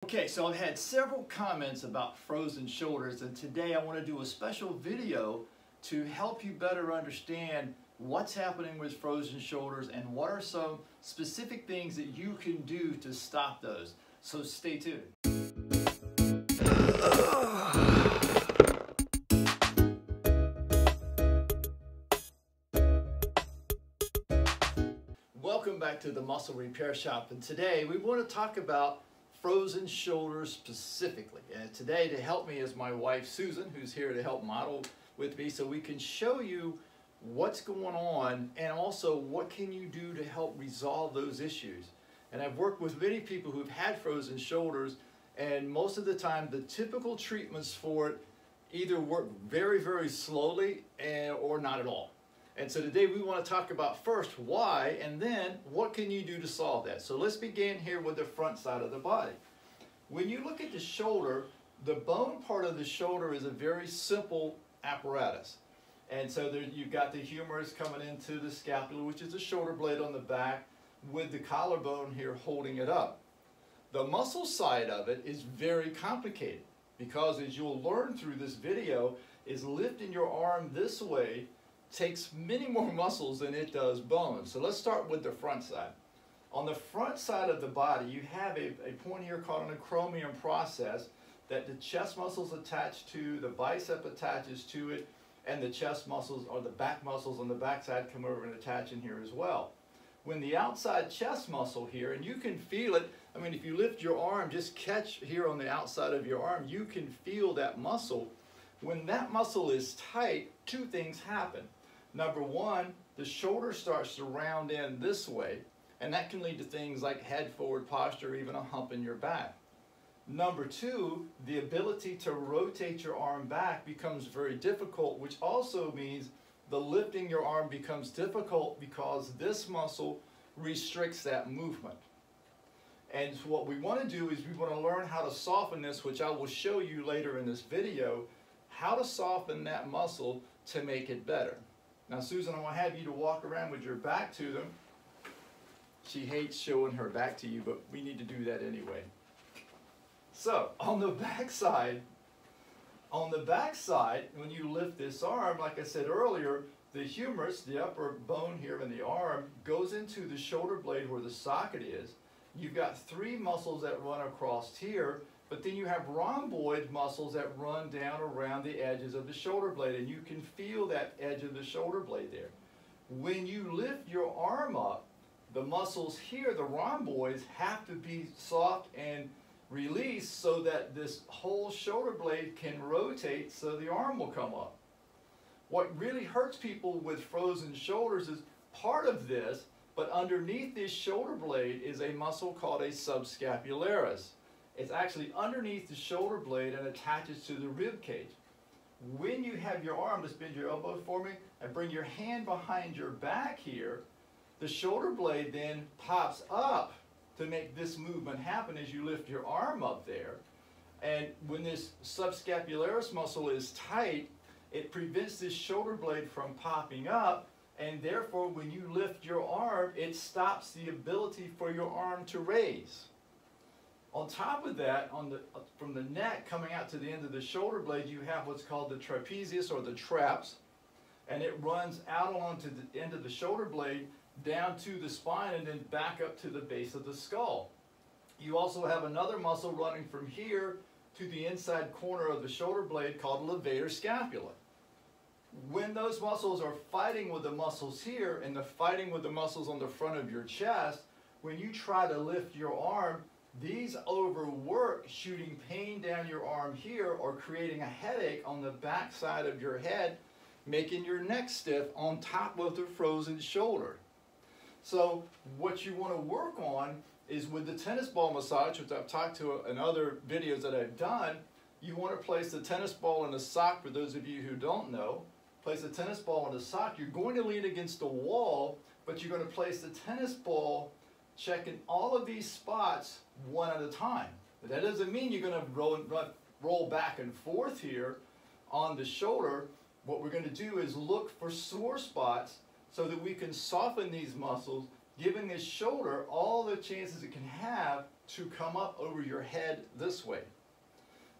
Okay, so I've had several comments about frozen shoulders, and today I want to do a special video to help you better understand what's happening with frozen shoulders and what are some specific things that you can do to stop those. So stay tuned. Welcome back to the Muscle Repair Shop, and today we want to talk about frozen shoulders specifically. And today, to help me, is my wife Susan, who's here to help model with me so we can show you what's going on and also what can you do to help resolve those issues. And I've worked with many people who've had frozen shoulders, and most of the time the typical treatments for it either work very, very slowly or not at all. And so today we want to talk about first why, and then what can you do to solve that. So let's begin here with the front side of the body. When you look at the shoulder, the bone part of the shoulder is a very simple apparatus. And so there, you've got the humerus coming into the scapula, which is the shoulder blade on the back, with the collarbone here holding it up. The muscle side of it is very complicated because, as you'll learn through this video, is lifting your arm this way takes many more muscles than it does bone. So let's start with the front side. On the front side of the body, you have a point here called an acromion process that the chest muscles attach to, the bicep attaches to it, and the chest muscles, or the back muscles on the back side, come over and attach in here as well. When the outside chest muscle here, and you can feel it, I mean, if you lift your arm, just catch here on the outside of your arm, you can feel that muscle. When that muscle is tight, two things happen. Number one, the shoulder starts to round in this way, and that can lead to things like head forward posture, or even a hump in your back. Number two, the ability to rotate your arm back becomes very difficult, which also means the lifting your arm becomes difficult because this muscle restricts that movement. And so what we want to do is we want to learn how to soften this, which I will show you later in this video, how to soften that muscle to make it better. Now, Susan, I'm going to have you to walk around with your back to them. She hates showing her back to you, but we need to do that anyway. So, on the back side, when you lift this arm, like I said earlier, the humerus, the upper bone here in the arm, goes into the shoulder blade where the socket is. You've got three muscles that run across here, but then you have rhomboid muscles that run down around the edges of the shoulder blade, and you can feel that edge of the shoulder blade there. When you lift your arm up, the muscles here, the rhomboids, have to be soft and released so that this whole shoulder blade can rotate so the arm will come up. What really hurts people with frozen shoulders is part of this, but underneath this shoulder blade is a muscle called a subscapularis. It's actually underneath the shoulder blade and attaches to the rib cage. When you have your arm, just bend your elbow for me, and bring your hand behind your back here, the shoulder blade then pops up to make this movement happen as you lift your arm up there. And when this subscapularis muscle is tight, it prevents this shoulder blade from popping up, and therefore when you lift your arm, it stops the ability for your arm to raise. On top of that, from the neck coming out to the end of the shoulder blade, you have what's called the trapezius, or the traps, and it runs out along to the end of the shoulder blade, down to the spine, and then back up to the base of the skull. You also have another muscle running from here to the inside corner of the shoulder blade called the levator scapula. When those muscles are fighting with the muscles here and fighting with the muscles on the front of your chest, when you try to lift your arm, these overwork, shooting pain down your arm here or creating a headache on the back side of your head, making your neck stiff on top of the frozen shoulder. So what you want to work on is with the tennis ball massage, which I've talked to in other videos that I've done. You want to place the tennis ball in a sock. For those of you who don't know, place the tennis ball in a sock. You're going to lean against the wall, but you're going to place the tennis ball checking all of these spots one at a time. But that doesn't mean you're going to roll back and forth here on the shoulder. What we're going to do is look for sore spots so that we can soften these muscles, giving this shoulder all the chances it can have to come up over your head this way.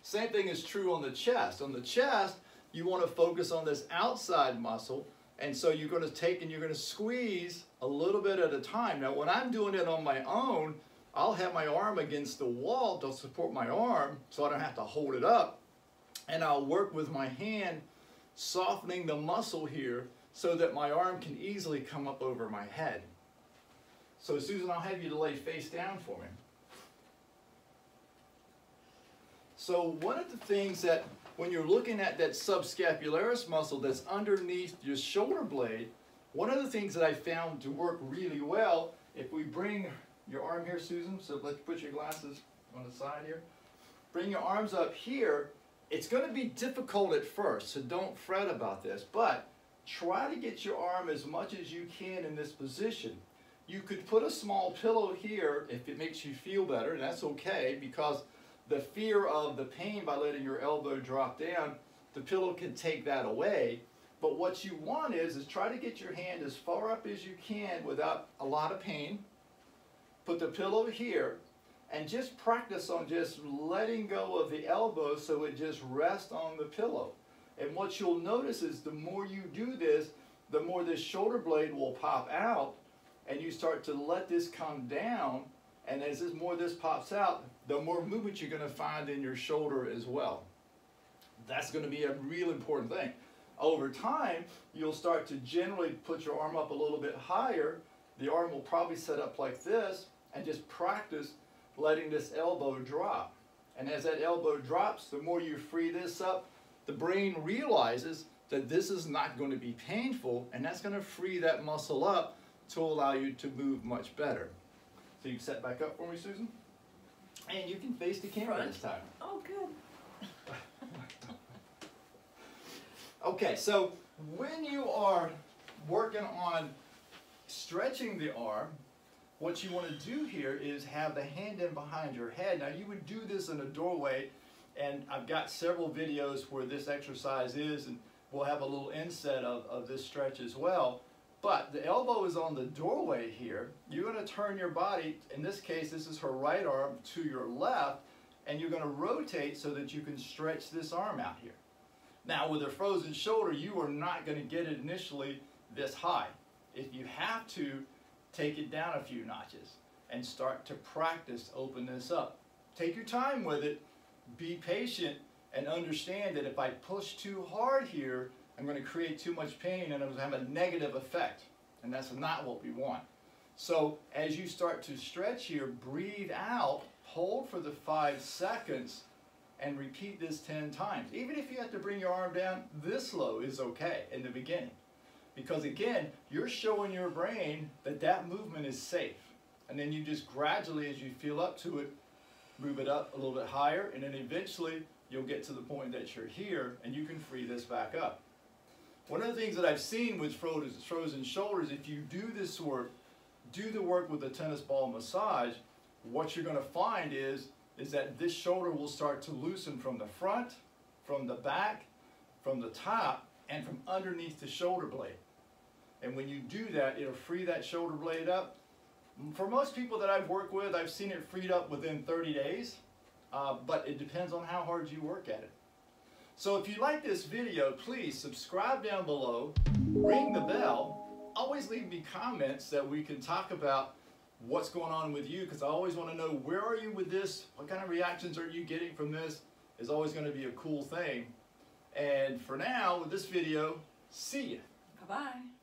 Same thing is true on the chest. On the chest, you want to focus on this outside muscle, and so you're going to take and you're going to squeeze a little bit at a time. Now, when I'm doing it on my own, I'll have my arm against the wall to support my arm so I don't have to hold it up, and I'll work with my hand softening the muscle here so that my arm can easily come up over my head. So Susan, I'll have you to lay face down for me. So one of the things that when you're looking at that subscapularis muscle that's underneath your shoulder blade, one of the things that I found to work really well, if we bring your arm here, Susan, so let's put your glasses on the side here. Bring your arms up here. It's going to be difficult at first, so don't fret about this, but try to get your arm as much as you can in this position. You could put a small pillow here if it makes you feel better, and that's okay, because the fear of the pain by letting your elbow drop down, the pillow can take that away. But what you want is try to get your hand as far up as you can without a lot of pain. Put the pillow here, and just practice on just letting go of the elbow so it just rests on the pillow. And what you'll notice is the more you do this, the more this shoulder blade will pop out, and you start to let this come down, and as more of this pops out, the more movement you're going to find in your shoulder as well. That's going to be a real important thing. Over time, you'll start to generally put your arm up a little bit higher. The arm will probably set up like this, and just practice letting this elbow drop. And as that elbow drops, the more you free this up, the brain realizes that this is not going to be painful, and that's going to free that muscle up to allow you to move much better. So you can set back up for me, Susan? And you can face the camera this time. Oh, good. Okay, so when you are working on stretching the arm, what you want to do here is have the hand in behind your head. Now you would do this in a doorway, and I've got several videos where this exercise is, and we'll have a little inset of this stretch as well. But the elbow is on the doorway here. You're going to turn your body, in this case this is her right arm, to your left, and you're going to rotate so that you can stretch this arm out here. Now with a frozen shoulder, you are not going to get it initially this high. If you have to, take it down a few notches and start to practice open this up. Take your time with it, be patient, and understand that if I push too hard here, I'm going to create too much pain and I'm going to have a negative effect, and that's not what we want. So as you start to stretch here, breathe out, hold for the 5 seconds, and repeat this 10 times. Even if you have to bring your arm down this low is okay in the beginning. Because again, you're showing your brain that that movement is safe. And then you just gradually, as you feel up to it, move it up a little bit higher, and then eventually you'll get to the point that you're here and you can free this back up. One of the things that I've seen with frozen shoulders, if you do this work, do the work with a tennis ball massage, what you're going to find is that this shoulder will start to loosen from the front, from the back, from the top, and from underneath the shoulder blade. And when you do that, it'll free that shoulder blade up. For most people that I've worked with, I've seen it freed up within 30 days, but it depends on how hard you work at it. So if you like this video, please subscribe down below, ring the bell, always leave me comments that we can talk about what's going on with you, because I always want to know, where are you with this? What kind of reactions are you getting from this? It's always going to be a cool thing. And for now, with this video, see ya. Bye-bye.